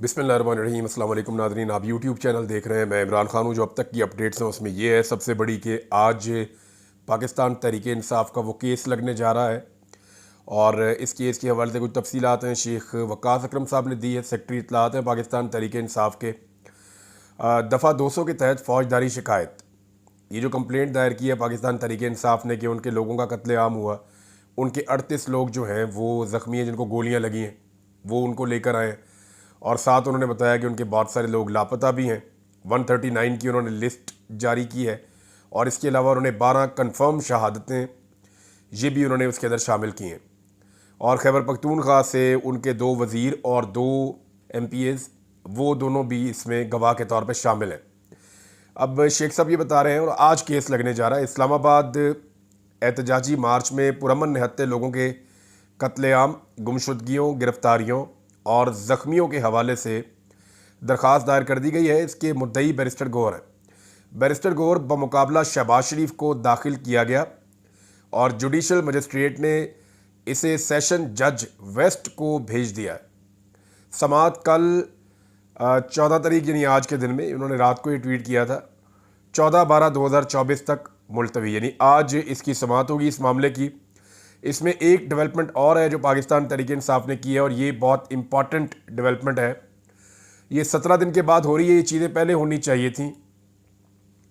बिस्मिल्लाहिर्रहमानिर्रहीम। अस्सलाम वालेकुम नाज़रीन, आप यूट्यूब चैनल देख रहे हैं। मैं इमरान खान हूँ। जो अब तक की अपडेट्स हैं उसमें ये है सबसे बड़ी कि आज पाकिस्तान तहरीक इंसाफ का वो केस लगने जा रहा है और इस केस के हवाले से कुछ तफसीलात हैं शेख वकास अकरम साहब ने दी है। सेक्रेटरी इत्तलात हैं पाकिस्तान तहरीक इंसाफ के। दफ़ा 200 के तहत फ़ौजदारी शिकायत, ये जो कंप्लेंट दायर की है पाकिस्तान तहरीक इंसाफ ने कि उनके लोगों का कत्लेआम हुआ, उनके 38 लोग जो हैं वो ज़ख्मी हैं जिनको गोलियाँ लगी हैं, वो उनको लेकर आए और साथ उन्होंने बताया कि उनके बहुत सारे लोग लापता भी हैं। 139 की उन्होंने लिस्ट जारी की है और इसके अलावा उन्होंने 12 कन्फर्म शहादतें ये भी उन्होंने उसके अंदर शामिल की हैं। और खैबर पख्तूनख्वा से उनके 2 वज़ीर और 2 MPs वो दोनों भी इसमें गवाह के तौर पर शामिल हैं। अब शेख साहब ये बता रहे हैं और आज केस लगने जा रहा है। इस्लामाबाद एहतजाजी मार्च में पुरअमन निहत्ते लोगों के कत्लेआम, गुमशुदगियों, गिरफ्तारियों और ज़ख्मियों के हवाले से दरख्वास्त दायर कर दी गई है। इसके मुद्दई बैरिस्टर गौहर है। बैरिस्टर गौहर बमुकाबला शहबाज शरीफ को दाखिल किया गया और जुडिशल मजिस्ट्रेट ने इसे सेशन जज वेस्ट को भेज दिया है। समाअत कल 14 तारीख यानी आज के दिन में, उन्होंने रात को ये ट्वीट किया था, 14/12/2024 तक मुलतवी, यानी आज इसकी समाअत होगी इस मामले की। इसमें एक डेवलपमेंट और है जो पाकिस्तान तहरीक इंसाफ ने की है और ये बहुत इम्पॉर्टेंट डेवलपमेंट है। ये 17 दिन के बाद हो रही है। ये चीज़ें पहले होनी चाहिए थी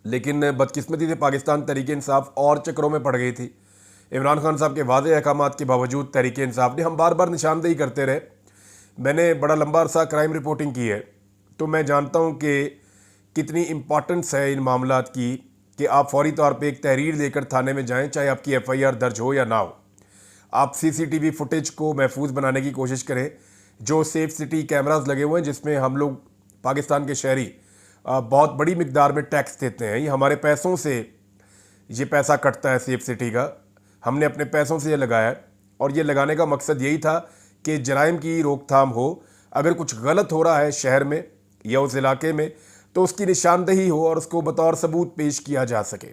लेकिन बदकिस्मती से पाकिस्तान तहरीक इंसाफ और चक्रों में पड़ गई थी। इमरान खान साहब के वाज़ेह अहकामात के बावजूद तहरीक इंसाफ ने, हम बार बार निशानदेही करते रहे। मैंने बड़ा लंबा अरसा क्राइम रिपोर्टिंग की है तो मैं जानता हूँ कि कितनी इम्पॉर्टेंस है इन मामलात की कि आप फौरी तौर पर एक तहरीर लेकर थाने में जाएँ, चाहे आपकी FIR दर्ज हो या ना हो। आप CCTV फुटेज को महफूज बनाने की कोशिश करें। जो सेफ सिटी कैमरास लगे हुए हैं जिसमें हम लोग पाकिस्तान के शहरी बहुत बड़ी मिकदार में टैक्स देते हैं, ये हमारे पैसों से ये पैसा कटता है सेफ सिटी का, हमने अपने पैसों से ये लगाया है और ये लगाने का मकसद यही था कि जराइम की रोकथाम हो। अगर कुछ गलत हो रहा है शहर में या उस इलाके में तो उसकी निशानदेही हो और उसको बतौर सबूत पेश किया जा सके।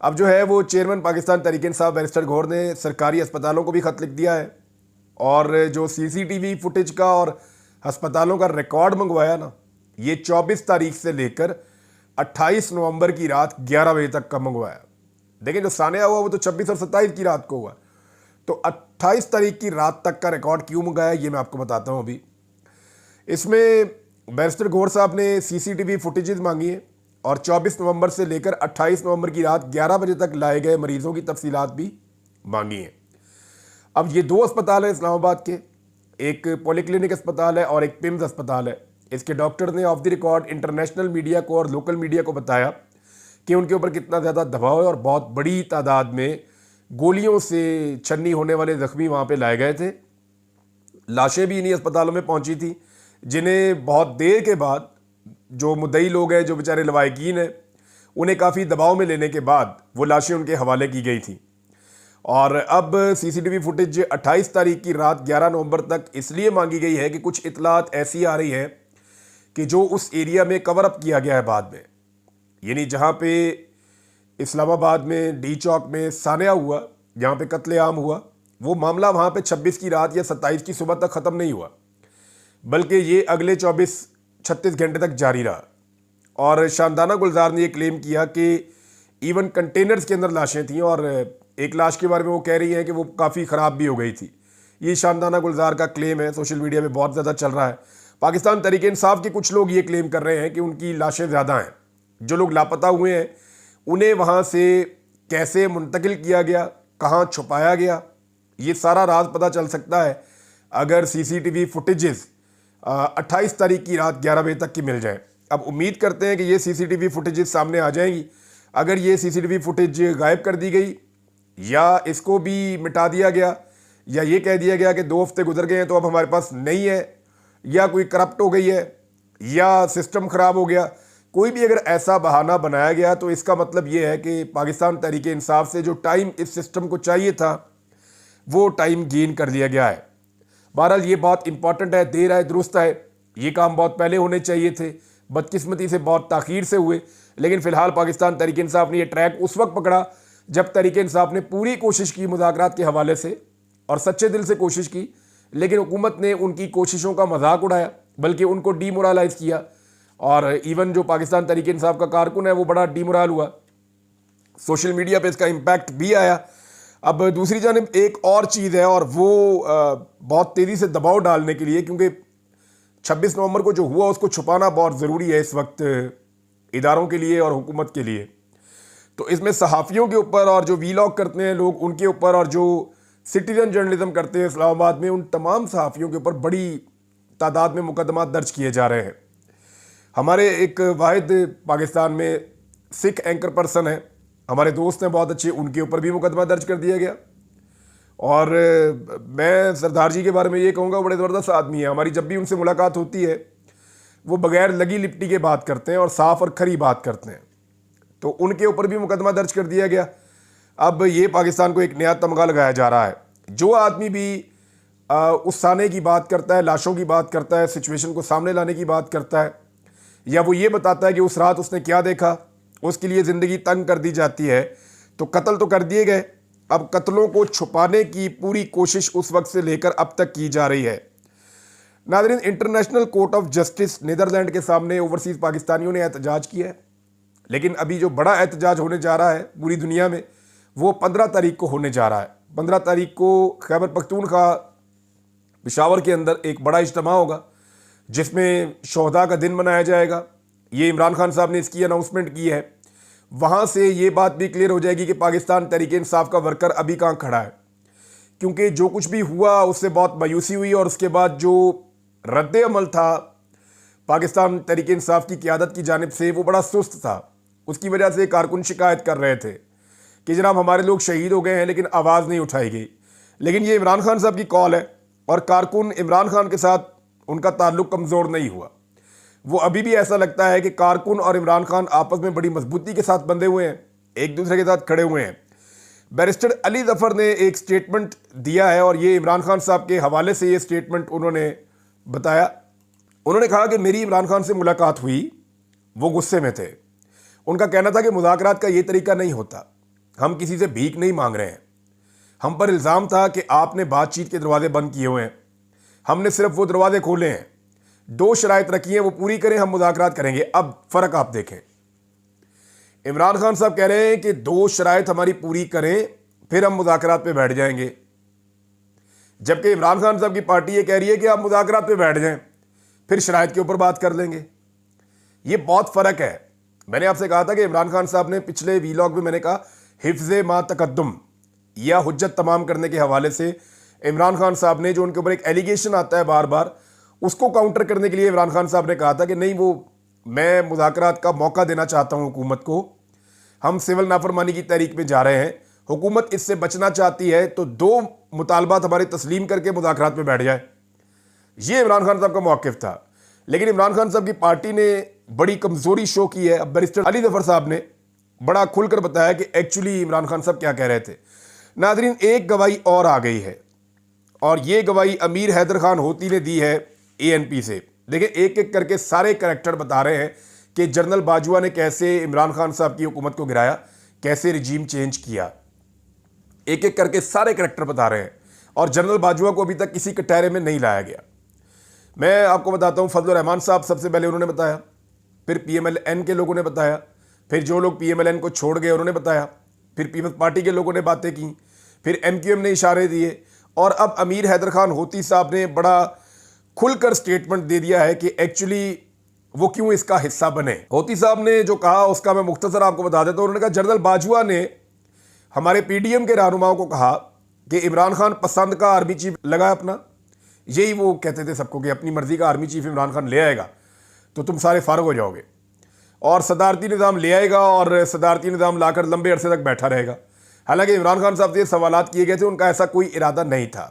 अब जो है वो चेयरमैन पाकिस्तान तहरीक इंसाफ बैरिस्टर गौहर ने सरकारी अस्पतालों को भी ख़त लिख दिया है और जो CCTV फुटेज का और अस्पतालों का रिकॉर्ड मंगवाया ना, ये 24 तारीख से लेकर 28 नवंबर की रात 11 बजे तक का मंगवाया। देखें जो सानिया हुआ वो तो 26 और 27 की रात को हुआ, तो 28 तारीख की रात तक का रिकॉर्ड क्यों मंगाया ये मैं आपको बताता हूँ। अभी इसमें बैरिस्टर गौहर साहब ने CCTV फुटेजेस मांगी है और 24 नवंबर से लेकर 28 नवंबर की रात 11 बजे तक लाए गए मरीजों की तफसीलात भी मांगी हैं। अब ये 2 अस्पताल हैं इस्लामाबाद के, एक पॉलीक्लिनिक अस्पताल है और एक पिम्स अस्पताल है। इसके डॉक्टर ने of the record international media को और लोकल मीडिया को बताया कि उनके ऊपर कितना ज़्यादा दबाव है और बहुत बड़ी तादाद में गोलियों से छन्नी होने वाले ज़ख्मी वहाँ पर लाए गए थे। लाशें भी इन्हीं अस्पतालों में पहुँची थी जिन्हें बहुत देर के बाद जो मुद्दई लोग हैं, जो बेचारे लवाहिकीन हैं, उन्हें काफ़ी दबाव में लेने के बाद वो लाशें उनके हवाले की गई थी। और अब CCTV फुटेज 28 तारीख की रात 11 नवंबर तक इसलिए मांगी गई है कि कुछ इतलात ऐसी आ रही हैं कि जो उस एरिया में कवर अप किया गया है बाद में, यानी जहाँ पे इस्लामाबाद में D चौक में सानिया हुआ, जहाँ पे कत्लेआम हुआ, वो मामला वहाँ पे 26 की रात या 27 की सुबह तक ख़त्म नहीं हुआ बल्कि ये अगले 24-36 घंटे तक जारी रहा। और शानदाना गुलजार ने यह क्लेम किया कि इवन कंटेनर्स के अंदर लाशें थीं और एक लाश के बारे में वो कह रही हैं कि वो काफ़ी ख़राब भी हो गई थी। ये शानदाना गुलजार का क्लेम है, सोशल मीडिया में बहुत ज़्यादा चल रहा है। पाकिस्तान तहरीक इंसाफ के कुछ लोग ये क्लेम कर रहे हैं कि उनकी लाशें ज़्यादा हैं। जो लोग लापता हुए हैं उन्हें वहाँ से कैसे मुंतकिल किया गया, कहाँ छुपाया गया, ये सारा राज पता चल सकता है अगर CCTV फुटेजेस 28 तारीख की रात 11 बजे तक की मिल जाए। अब उम्मीद करते हैं कि ये CCTV फुटेजेस सामने आ जाएंगी। अगर ये CCTV फुटेज गायब कर दी गई या इसको भी मिटा दिया गया या ये कह दिया गया कि 2 हफ्ते गुजर गए हैं तो अब हमारे पास नहीं है, या कोई करप्ट हो गई है या सिस्टम ख़राब हो गया, कोई भी अगर ऐसा बहाना बनाया गया तो इसका मतलब ये है कि पाकिस्तान तहरीक इंसाफ से जो टाइम इस सिस्टम को चाहिए था वो टाइम गेन कर लिया गया है। बहरहाल ये बहुत इंपॉर्टेंट है, देर आए दुरुस्त है। ये काम बहुत पहले होने चाहिए थे, बदकिस्मती से बहुत ताख़ीर से हुए। लेकिन फ़िलहाल पाकिस्तान तहरीक इंसाफ ने यह ट्रैक उस वक्त पकड़ा जब तहरीक इंसाफ ने पूरी कोशिश की मुज़ाकरात के हवाले से और सच्चे दिल से कोशिश की, लेकिन हुकूमत ने उनकी कोशिशों का मजाक उड़ाया बल्कि उनको डीमोरलाइज किया। और इवन जो पाकिस्तान तहरीक इंसाफ का कारकुन है वो बड़ा डीमोरल हुआ, सोशल मीडिया पे इसका इम्पैक्ट भी आया। अब दूसरी जानिब एक और चीज़ है, और वो बहुत तेज़ी से दबाव डालने के लिए, क्योंकि 26 नवंबर को जो हुआ उसको छुपाना बहुत ज़रूरी है इस वक्त इदारों के लिए और हुकूमत के लिए। तो इसमें सहाफ़ियों के ऊपर और जो वीलॉग करते हैं लोग उनके ऊपर, और जो सिटीजन जर्नलिज्म करते हैं इस्लामाबाद में, उन तमाम सहाफ़ियों के ऊपर बड़ी तादाद में मुकदमा दर्ज किए जा रहे हैं। हमारे एक वाहिद पाकिस्तान में सिख एंकर पर्सन है, हमारे दोस्त हैं बहुत अच्छे, उनके ऊपर भी मुकदमा दर्ज कर दिया गया। और मैं सरदार जी के बारे में ये कहूँगा, बड़े ज़बरदस्त आदमी है। हमारी जब भी उनसे मुलाकात होती है वो बगैर लगी लिपटी के बात करते हैं और साफ़ और खरी बात करते हैं। तो उनके ऊपर भी मुकदमा दर्ज कर दिया गया। अब ये पाकिस्तान को एक नया तमगा लगाया जा रहा है। जो आदमी भी उस साने की बात करता है, लाशों की बात करता है, सिचुएशन को सामने लाने की बात करता है, या वो ये बताता है कि उस रात उसने क्या देखा, उसके लिए ज़िंदगी तंग कर दी जाती है। तो कत्ल तो कर दिए गए, अब कत्लों को छुपाने की पूरी कोशिश उस वक्त से लेकर अब तक की जा रही है। नाज़रीन, international court of justice Netherland के सामने ओवरसीज़ पाकिस्तानियों ने एहतजाज किया है, लेकिन अभी जो बड़ा एहतजाज होने जा रहा है पूरी दुनिया में वो 15 तारीख को होने जा रहा है। 15 तारीख को खैबर पख्तूनख्वा पेशावर के अंदर एक बड़ा इज्तिमा होगा जिसमें शोहदा का दिन मनाया जाएगा। ये इमरान खान साहब ने इसकी अनाउंसमेंट की है। वहाँ से ये बात भी क्लियर हो जाएगी कि पाकिस्तान तहरीक इंसाफ का वर्कर अभी कहाँ खड़ा है, क्योंकि जो कुछ भी हुआ उससे बहुत मायूसी हुई, और उसके बाद जो रद्द अमल था पाकिस्तान तहरीक इंसाफ की क़यादत की जानिब से वो बड़ा सुस्त था। उसकी वजह से कारकुन शिकायत कर रहे थे कि जनाब हमारे लोग शहीद हो गए हैं, लेकिन आवाज़ नहीं उठाई गई। लेकिन ये इमरान खान साहब की कॉल है, और कारकुन इमरान खान के साथ उनका ताल्लुक़ कमज़ोर नहीं हुआ। वो अभी भी ऐसा लगता है कि कारकुन और इमरान खान आपस में बड़ी मजबूती के साथ बंधे हुए हैं, एक दूसरे के साथ खड़े हुए हैं। बैरिस्टर अली ज़फ़र ने एक स्टेटमेंट दिया है, और ये इमरान खान साहब के हवाले से ये स्टेटमेंट उन्होंने बताया। उन्होंने कहा कि मेरी इमरान खान से मुलाकात हुई, वो गुस्से में थे। उनका कहना था कि मुज़ाकरात का ये तरीका नहीं होता, हम किसी से भीख नहीं मांग रहे हैं। हम पर इल्ज़ाम था कि आपने बातचीत के दरवाजे बंद किए हुए हैं, हमने सिर्फ वो दरवाजे खोले हैं। 2 शराइत रखी हैं, वो पूरी करें, हम मुज़ाकरात करेंगे। अब फ़र्क आप देखें, इमरान खान साहब कह रहे हैं कि 2 शराइत हमारी पूरी करें फिर हम मुज़ाकरात पे बैठ जाएंगे, जबकि इमरान खान साहब की पार्टी ये कह रही है कि आप मुज़ाकरात पे बैठ जाएं फिर शराइत के ऊपर बात कर लेंगे। ये बहुत फ़र्क है। मैंने आपसे कहा था कि इमरान खान साहब ने पिछले वीलॉग में मैंने कहा हिफ्ज़े मा तकद्दुम या हुज्जत तमाम करने के हवाले से इमरान खान साहब ने जो उनके ऊपर एक एलिगेशन आता है बार बार, उसको काउंटर करने के लिए इमरान खान साहब ने कहा था कि नहीं, वो मैं मुज़ाकरात का मौका देना चाहता हूँ हुकूमत को, हम सिविल नाफरमानी की तहरीक में जा रहे हैं, हुकूमत इससे बचना चाहती है तो 2 मुतालबात हमारे तस्लीम करके मुज़ाकरात में बैठ जाए। ये इमरान खान साहब का मौक़िफ़ था। लेकिन इमरान खान साहब की पार्टी ने बड़ी कमज़ोरी शो की है। अब बैरिस्टर अली ज़फ़र साहब ने बड़ा खुलकर बताया कि एक्चुअली इमरान खान साहब क्या कह रहे थे। नाज़रीन, एक गवाही और आ गई है, और ये गवाही अमीर हैदर खान होती ने दी है ANP से। देखिए, एक एक करके सारे करैक्टर बता रहे हैं कि जनरल बाजवा ने कैसे इमरान खान साहब की हुकूमत को गिराया, कैसे रिजीम चेंज किया। एक एक करके सारे करैक्टर बता रहे हैं, और जनरल बाजवा को अभी तक किसी कटहरे में नहीं लाया गया। मैं आपको बताता हूँ, फजल रहमान साहब सबसे पहले उन्होंने बताया, फिर PMLN के लोगों ने बताया, फिर जो लोग PMLN को छोड़ गए उन्होंने बताया, फिर पीपल्स पार्टी के लोगों ने बातें की, फिर MQM ने इशारे दिए, और अब अमीर हैदर खान होती साहब ने बड़ा खुलकर स्टेटमेंट दे दिया है कि एक्चुअली वो क्यों इसका हिस्सा बने। होती साहब ने जो कहा उसका मैं मुख्तसर आपको बता देता हूँ। उन्होंने कहा जनरल बाजवा ने हमारे PDM के रहनुमाओं को कहा कि इमरान खान पसंद का आर्मी चीफ लगा अपना, यही वो कहते थे सबको कि अपनी मर्जी का आर्मी चीफ इमरान खान ले आएगा तो तुम सारे फारग हो जाओगे, और सदारती निज़ाम ले आएगा और सदारती निज़ाम लाकर लंबे अरसे तक बैठा रहेगा। हालांकि इमरान खान साहब से ये सवालात किए गए थे, उनका ऐसा कोई इरादा नहीं था।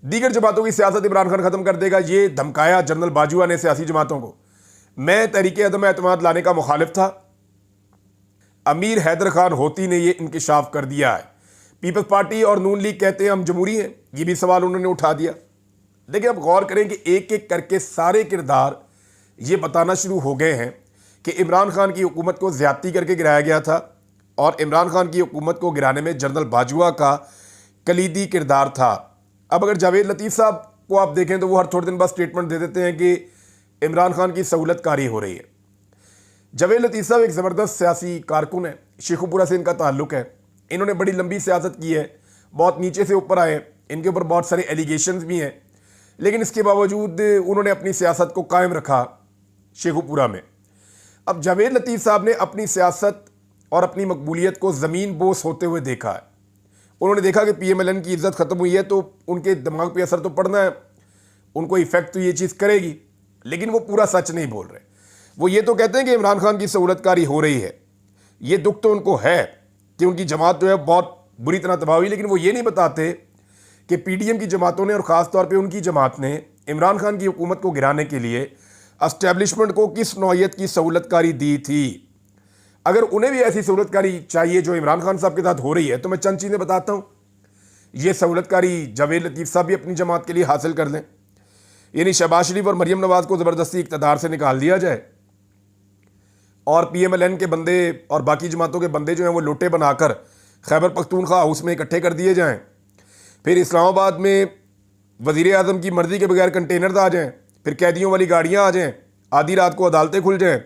दीगर जमातों की सियासत इमरान खान ख़त्म कर देगा, ये धमकाया जनरल बाजवा ने सियासी जमातों को। मैं तहरीक अदम एतमाद लाने का मुखालिफ था, अमीर हैदर खान होती ने ये इंकिशाफ कर दिया है। पीपल्स पार्टी और नून लीग कहते हैं हम जमहूरी हैं, ये भी सवाल उन्होंने उठा दिया। देखिए, अब गौर करें कि एक एक करके सारे किरदार ये बताना शुरू हो गए हैं कि इमरान खान की हुकूमत को ज़्यादती करके गिराया गया था, और इमरान खान की हुकूमत को गिराने में जनरल बाजवा का कलीदी किरदार था। अब अगर जावेद लतीफ़ साहब को आप देखें तो वो हर थोड़े दिन बाद स्टेटमेंट दे देते हैं कि इमरान खान की सहूलतकारी हो रही है। जावेद लतीफ़ साहब एक ज़बरदस्त सियासी कारकुन है, शेखुपुरा से इनका ताल्लुक़ है। इन्होंने बड़ी लंबी सियासत की है, बहुत नीचे से ऊपर आए, इनके ऊपर बहुत सारे एलिगेशंस भी हैं, लेकिन इसके बावजूद उन्होंने अपनी सियासत को कायम रखा शेखुपुरा में। अब जावेद लतीफ़ साहब ने अपनी सियासत और अपनी मकबूलियत को ज़मीन बोस होते हुए देखा है। उन्होंने देखा कि PMLN की इज़्ज़त ख़त्म हुई है तो उनके दिमाग पे असर तो पड़ना है, उनको इफ़ेक्ट तो ये चीज़ करेगी, लेकिन वो पूरा सच नहीं बोल रहे। वो ये तो कहते हैं कि इमरान खान की सहूलतकारी हो रही है, ये दुख तो उनको है कि उनकी जमात जो है बहुत बुरी तरह तबाह हुई, लेकिन वो ये नहीं बताते कि PDM की जमातों ने और ख़ास तौर पे उनकी जमात ने इमरान खान की हुकूमत को गिराने के लिए एस्टेब्लिशमेंट को किस नौइयत की सहूलतकारी दी थी। अगर उन्हें भी ऐसी सहूलतकारी चाहिए जो इमरान खान साहब के साथ हो रही है तो मैं चंद चीज़ें बताता हूँ। ये सहूलतकारी जावेद लतीफ़ साहब भी अपनी जमात के लिए हासिल कर लें, यानी शहबाज शरीफ और मरियम नवाज़ को ज़बरदस्ती इक़्तिदार से निकाल दिया जाए और PMLN के बंदे और बाकी जमातों के बंदे जो हैं वो लोटे बनाकर खैबर पख्तूनख्वा हाउस में इकट्ठे कर दिए जाएँ। फिर इस्लामाबाद में वज़ीर आज़म की मर्ज़ी के बगैर कंटेनर्स आ जाएँ, फिर कैदियों वाली गाड़ियाँ आ जाएँ, आधी रात को अदालतें खुल जाएँ,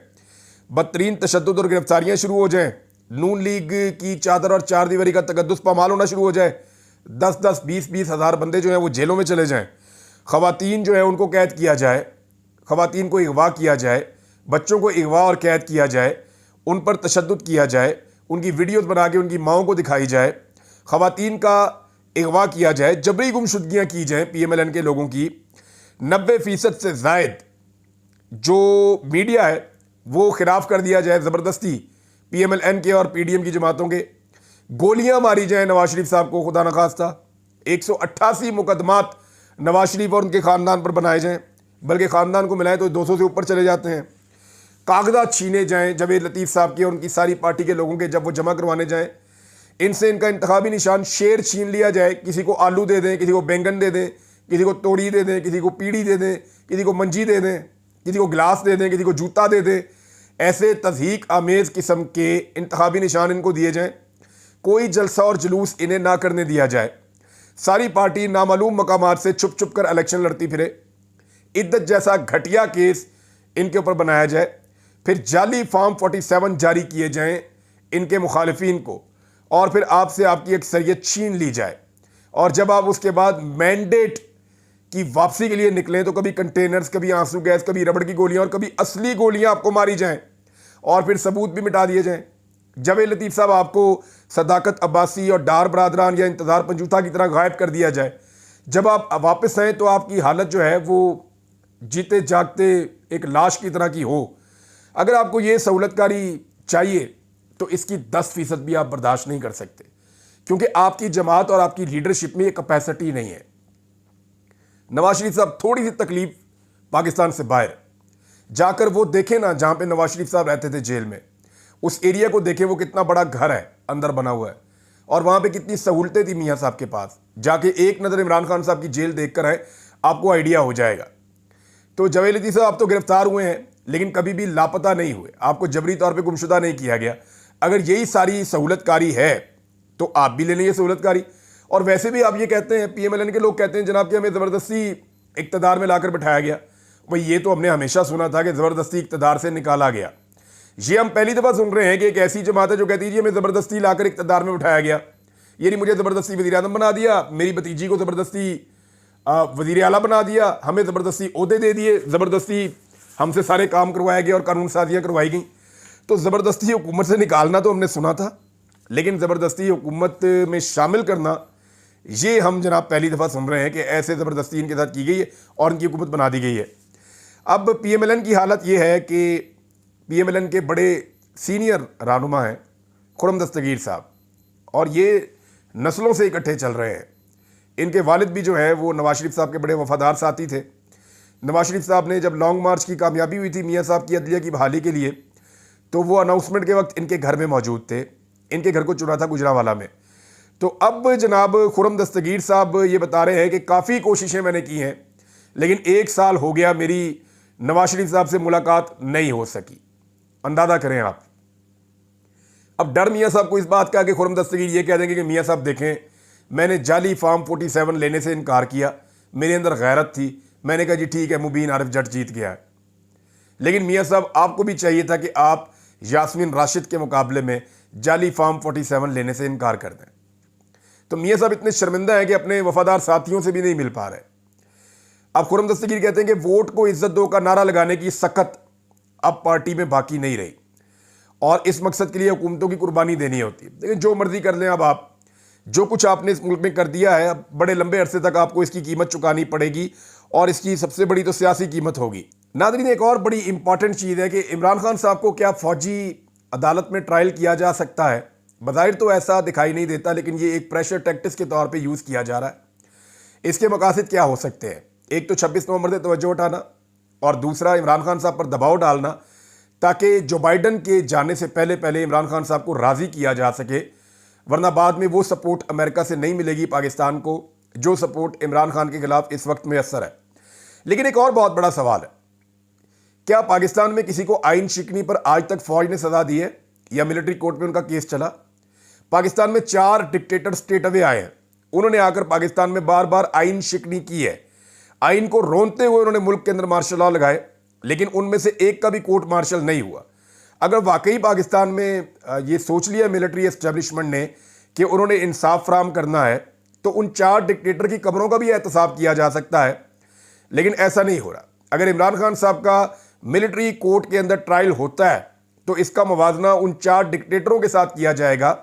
बदतरीन तशद्दुद और गिरफ्तारियाँ शुरू हो जाएँ, नून लीग की चादर और चार दीवारी का तकद्दुस पामाल होना शुरू हो जाए, 10-10, 20-20 हज़ार बंदे जो हैं वो जेलों में चले जाएँ, ख़वातीन जो है उनको कैद किया जाए, ख़वातीन को अगवा किया जाए, बच्चों को अगवा और कैद किया जाए, उन पर तशद्दुद किया जाए, उनकी वीडियोज़ बना के उनकी माओं को दिखाई जाए, ख़वातीन का अगवा किया जाए, जबरी गुमशुदगियाँ की जाएँ PMLN के लोगों की। 90% से ज़ायद जो मीडिया है वो खिलाफ कर दिया जाए ज़बरदस्ती PMLN के और PDM की जमातों के। गोलियां मारी जाएं नवाज शरीफ साहब को, खुदा न खास्ता 188 मुकदमात नवाज शरीफ और उनके ख़ानदान पर बनाए जाएं, बल्कि ख़ानदान को मिलाएं तो 200 से ऊपर चले जाते हैं। कागजात छीने जाएं जावेद लतीफ़ साहब के और उनकी सारी पार्टी के लोगों के, जब वो जमा करवाने जाएं इनसे इनका इंतखाबी निशान शेर छीन लिया जाए। किसी को आलू दे दें, किसी को बैंगन दे दें, किसी को तोड़ी दे दें, किसी को पीढ़ी दे दें, किसी को मंजी दे दें, किसी को गिलास दे दें, किसी को जूता दे दें। ऐसे तज़हीक आमेज़ किस्म के इंतखाबी निशान इनको दिए जाएं। कोई जलसा और जुलूस इन्हें ना करने दिया जाए। सारी पार्टी नामालूम मकामात से छुप छुप कर इलेक्शन लड़ती फिरे। इद्दत जैसा घटिया केस इनके ऊपर बनाया जाए। फिर जाली फॉर्म 47 जारी किए जाएं इनके मुखालिफिन को, और फिर आपसे आपकी अक्सरियत छीन ली जाए। और जब आप उसके बाद मैंडेट की वापसी के लिए निकलें तो कभी कंटेनर्स, कभी आंसू गैस, कभी रबड़ की गोलियां और कभी असली गोलियां आपको मारी जाएं और फिर सबूत भी मिटा दिए जाएं। जावेद लतीफ़ साहब आपको सदाकत अब्बासी और डार बरादरान या इंतज़ार पंजूथा की तरह गायब कर दिया जाए। जब आप वापस आएँ तो आपकी हालत जो है वो जीते जागते एक लाश की तरह की हो। अगर आपको ये सहूलतकारी चाहिए तो इसकी 10% भी आप बर्दाश्त नहीं कर सकते, क्योंकि आपकी जमात और आपकी लीडरशिप में ये कैपेसिटी नहीं है। नवाज शरीफ साहब थोड़ी सी तकलीफ पाकिस्तान से बाहर जाकर वो देखें ना, जहाँ पे नवाज शरीफ साहब रहते थे जेल में, उस एरिया को देखें, वो कितना बड़ा घर है अंदर बना हुआ है और वहाँ पे कितनी सहूलतें थी मियाँ साहब के पास। जाके एक नज़र इमरान खान साहब की जेल देख कर आए, आपको आइडिया हो जाएगा। तो जावेद लतीफ़ साहब आप तो गिरफ्तार हुए हैं लेकिन कभी भी लापता नहीं हुए, आपको जबरी तौर पर गुमशुदा नहीं किया गया। अगर यही सारी सहूलतकारी है तो आप भी ले लेंगे सहूलतकारी। और वैसे भी आप ये कहते हैं, PMLN के लोग कहते हैं जनाब कि हमें ज़बरदस्ती इक़्तिदार में लाकर बिठाया गया। भाई ये तो हमने हमेशा सुना था कि ज़बरदस्ती इक़्तिदार से निकाला गया। ये हम पहली दफ़ा सुन रहे हैं कि एक ऐसी जमात है जो कहती है जी हमें ज़बरदस्ती लाकर इक़्तिदार में उठाया गया। ये नहीं, मुझे ज़बरदस्ती वज़ीर आज़म बना दिया, मेरी भतीजी को ज़बरदस्ती वज़ीर आला बना दिया, हमें ज़बरदस्ती ओहदे दे दिए, ज़बरदस्ती हमसे सारे काम करवाए गए और कानून साजियाँ करवाई गई। तो ज़बरदस्ती हुकूमत से निकालना तो हमने सुना था, लेकिन ज़बरदस्ती हुकूमत में शामिल करना ये हम जनाब पहली दफ़ा सुन रहे हैं कि ऐसे ज़बरदस्ती इनके साथ की गई है और इनकी हुकूमत बना दी गई है। अब PMLN की हालत ये है कि PMLN के बड़े सीनियर रहनुमा हैं खुर्रम दस्तगीर साहब, और ये नस्लों से इकट्ठे चल रहे हैं। इनके वालिद भी जो है वो नवाज शरीफ साहब के बड़े वफादार साथी थे। नवाज शरीफ साहब ने जब लॉन्ग मार्च की कामयाबी हुई थी मियाँ साहब की अदलिया की बहाली के लिए, तो वो अनाउंसमेंट के वक्त इनके घर में मौजूद थे। इनके घर को चुना था गुजरावाला में। तो अब जनाब खुर्रम दस्तगीर साहब ये बता रहे हैं कि काफ़ी कोशिशें मैंने की हैं लेकिन 1 साल हो गया मेरी नवाज शरीफ साहब से मुलाकात नहीं हो सकी। अंदाज़ा करें आप। अब डर मियाँ साहब को इस बात का कि खुर्रम दस्तगीर ये कह देंगे कि मियाँ साहब देखें, मैंने जाली फॉर्म 47 लेने से इनकार किया, मेरे अंदर गैरत थी, मैंने कहा जी ठीक है, मुबीन आरिफ जट जीत गया है। लेकिन मियाँ साहब आपको भी चाहिए था कि आप यास्मीन राशिद के मुकाबले में जाली फॉर्म 47 लेने से इनकार कर दें। तो मियाँ साहब इतने शर्मिंदा हैं कि अपने वफादार साथियों से भी नहीं मिल पा रहे। अब खुर्रम दस्तगीर कहते हैं कि वोट को इज्जत दो का नारा लगाने की सकत अब पार्टी में बाकी नहीं रही और इस मकसद के लिए हुकूमतों की कुर्बानी देनी होती है। लेकिन जो मर्जी कर लें, अब आप जो कुछ आपने इस मुल्क में कर दिया है, अब बड़े लंबे अरसे तक आपको इसकी कीमत चुकानी पड़ेगी और इसकी सबसे बड़ी तो सियासी कीमत होगी। नाज़रीन, एक और बड़ी इंपॉर्टेंट चीज़ है कि इमरान खान साहब को क्या फौजी अदालत में ट्रायल किया जा सकता है? बज़ाहिर तो ऐसा दिखाई नहीं देता, लेकिन ये एक प्रेशर टैक्टिक्स के तौर पे यूज़ किया जा रहा है। इसके मकासद क्या हो सकते हैं? एक तो 26 नवंबर से तवज्जो हटाना और दूसरा इमरान खान साहब पर दबाव डालना ताकि जो बाइडन के जाने से पहले पहले इमरान खान साहब को राज़ी किया जा सके, वरना बाद में वो सपोर्ट अमेरिका से नहीं मिलेगी पाकिस्तान को जो सपोर्ट इमरान खान के खिलाफ इस वक्त मैसर है। लेकिन एक और बहुत बड़ा सवाल है, क्या पाकिस्तान में किसी को आइन शिकनी पर आज तक फौज ने सजा दी है या मिलिट्री कोर्ट में उनका केस चला? पाकिस्तान में 4 डिक्टेटर स्टेट अवे आए हैं, उन्होंने आकर पाकिस्तान में बार बार आइन शिकनी की है। आइन को रोनते हुए उन्होंने मुल्क के अंदर मार्शल लॉ लगाए, लेकिन उनमें से एक का भी कोर्ट मार्शल नहीं हुआ। अगर वाकई पाकिस्तान में ये सोच लिया मिलिट्री एस्टेब्लिशमेंट ने कि उन्होंने इंसाफ फराहम करना है, तो उन 4 डिक्टेटर की कब्रों का भी एहतसाब किया जा सकता है, लेकिन ऐसा नहीं हो रहा। अगर इमरान खान साहब का मिलिट्री कोर्ट के अंदर ट्रायल होता है तो इसका मुवाजना उन 4 डिक्टेटरों के साथ किया जाएगा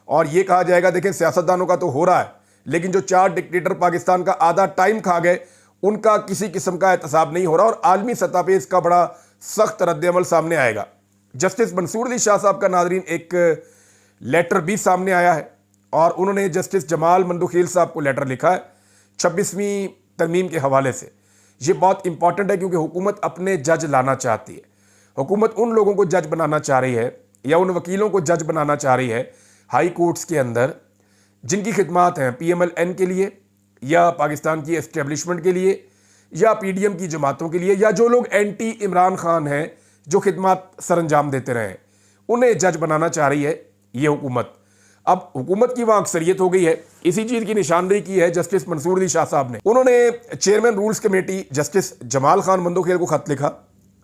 और ये कहा जाएगा देखें सियासतदानों का तो हो रहा है, लेकिन जो 4 डिक्टेटर पाकिस्तान का आधा टाइम खा गए उनका किसी किस्म का एहतसाब नहीं हो रहा और आलमी सतह पे इसका बड़ा सख्त रद्द-ए-अमल सामने आएगा। जस्टिस मंसूर अली शाह साहब का नाज़रीन एक लेटर भी सामने आया है और उन्होंने जस्टिस जमाल मंदोखेल साहब को लेटर लिखा है 26वीं तरमीम के हवाले से। ये बहुत इंपॉर्टेंट है क्योंकि हुकूमत अपने जज लाना चाहती है। हुकूमत उन लोगों को जज बनाना चाह रही है या उन वकीलों को जज बनाना चाह रही है हाई कोर्ट्स के अंदर जिनकी खिदमात हैं PMLN के लिए या पाकिस्तान की एस्टेब्लिशमेंट के लिए या PDM की जमातों के लिए या जो लोग एंटी इमरान खान हैं जो खिदमात सरंजाम देते रहे, उन्हें जज बनाना चाह रही है ये हुकूमत। अब हुकूमत की वहाँ अक्सरियत हो गई है, इसी चीज़ की निशानदेही की है जस्टिस मंसूर अली शाह साहब ने। उन्होंने chairman rules committee justice Jamal Khan Mandokhel को खत लिखा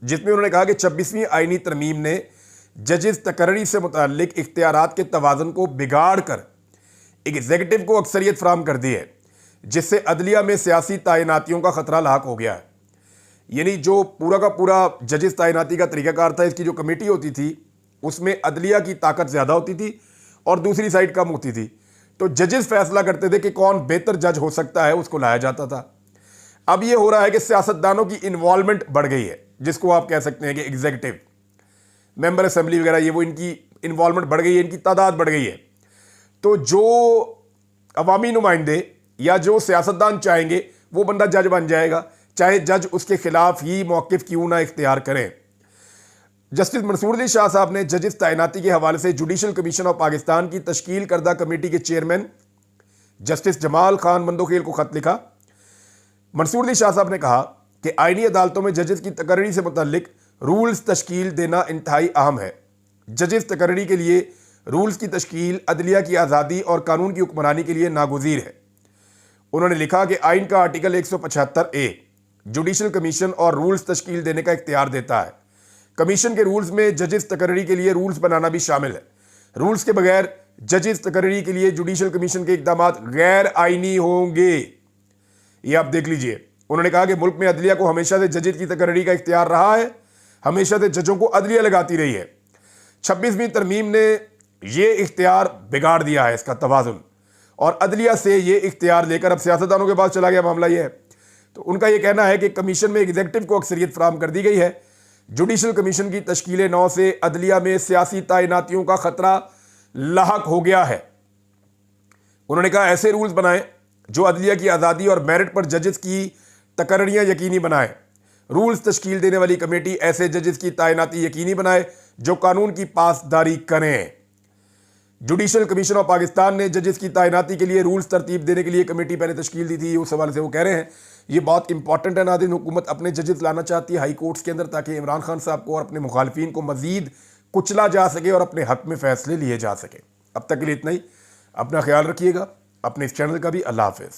जिसमें उन्होंने कहा कि 26वीं आईनी तरमीम ने जजेस तकर्री से मुताल्लिक इख्तियारात के तवाज़ुन को बिगाड़ कर एग्जीक्यूटिव को अक्सरियत फराहम कर दी है, जिससे अदलिया में सियासी तैनातियों का खतरा लाक हो गया है। यानी जो पूरा का पूरा जजेस तैनाती का तरीकाकार था, इसकी जो कमेटी होती थी उसमें अदलिया की ताकत ज़्यादा होती थी और दूसरी साइड कम होती थी, तो जजेस फैसला करते थे कि कौन बेहतर जज हो सकता है, उसको लाया जाता था। अब ये हो रहा है कि सियासतदानों की इन्वॉल्वमेंट बढ़ गई है, जिसको आप कह सकते हैं कि एग्जीक्यूटिव मेंबर असेंबली वगैरह ये वो इनकी इन्वॉल्वमेंट बढ़ गई है, इनकी तादाद बढ़ गई है। तो जो अवामी नुमाइंदे या जो सियासतदान चाहेंगे वो बंदा जज बन जाएगा, चाहे जज उसके खिलाफ ही मौक़िफ़ क्यों ना इख्तियार करें। जस्टिस मंसूर अली शाह साहब ने जजेस तैनाती के हवाले से जुडिशल कमीशन ऑफ पाकिस्तान की तश्कील करदा कमेटी के चेयरमैन जस्टिस जमाल खान मंदोखेल को खत लिखा। मंसूर अली शाह साहब ने कहा कि आईनी अदालतों में जजेस की तकर्री से मुतल्लिक रूल्स तश्कील देना इंतहाई अहम है। जजेस तकर्री के लिए रूल्स की तश्कील अदलिया की आज़ादी और कानून की हुक्मरानी के लिए नागुज़ीर है। उन्होंने लिखा कि आइन का आर्टिकल 175A जुडिशल कमीशन और रूल्स तश्कील देने का इख्तियार देता है। कमीशन के रूल्स में जजेस तकर्री के लिए रूल्स बनाना भी शामिल है। रूल्स के बगैर जजेस तकर्री के लिए जुडिशल कमीशन के इक़दाम गैर आइनी होंगे। ये आप देख लीजिए। उन्होंने कहा कि मुल्क में अदलिया को हमेशा से जजेस की तकर्री का इख्तियार रहा है, हमेशा से जजों को अदलिया लगाती रही है। 26वीं तरमीम ने ये इख्तियार बिगाड़ दिया है, इसका तवाज़ुन, और अदलिया से ये इख्तियार लेकर अब सियासतदानों के पास चला गया मामला ये है। तो उनका ये कहना है कि कमीशन में एग्जीक्यूटिव को अक्सरियत फराहम कर दी गई है। जुडिशल कमीशन की तश्कील 9 से अदलिया में सियासी तैनातियों का खतरा लाहक हो गया है। उन्होंने कहा ऐसे रूल्स बनाएं जो अदलिया की आज़ादी और मेरिट पर जजेस की तकर्रियाँ यकीनी बनाएं। रूल्स तश्कील देने वाली कमेटी ऐसे जजेस की तैनाती यकीनी बनाए जो कानून की पासदारी करें। जुडिशल कमीशन ऑफ पाकिस्तान ने जजेस की तैनाती के लिए रूल्स तरतीब देने के लिए कमेटी पहले तश्कील दी थी, उस हवाले से वो कह रहे हैं ये बहुत इंपॉर्टेंट है। नाज़रीन, हुकूमत अपने जजेस लाना चाहती है हाई कोर्ट्स के अंदर ताकि इमरान खान साहब को और अपने मुखालफिन को मजीद कुचला जा सके और अपने हक में फैसले लिए जा सके। अब तक के लिए इतना ही। अपना ख्याल रखिएगा, अपने इस चैनल का भी। अल्लाह हाफ़िज़।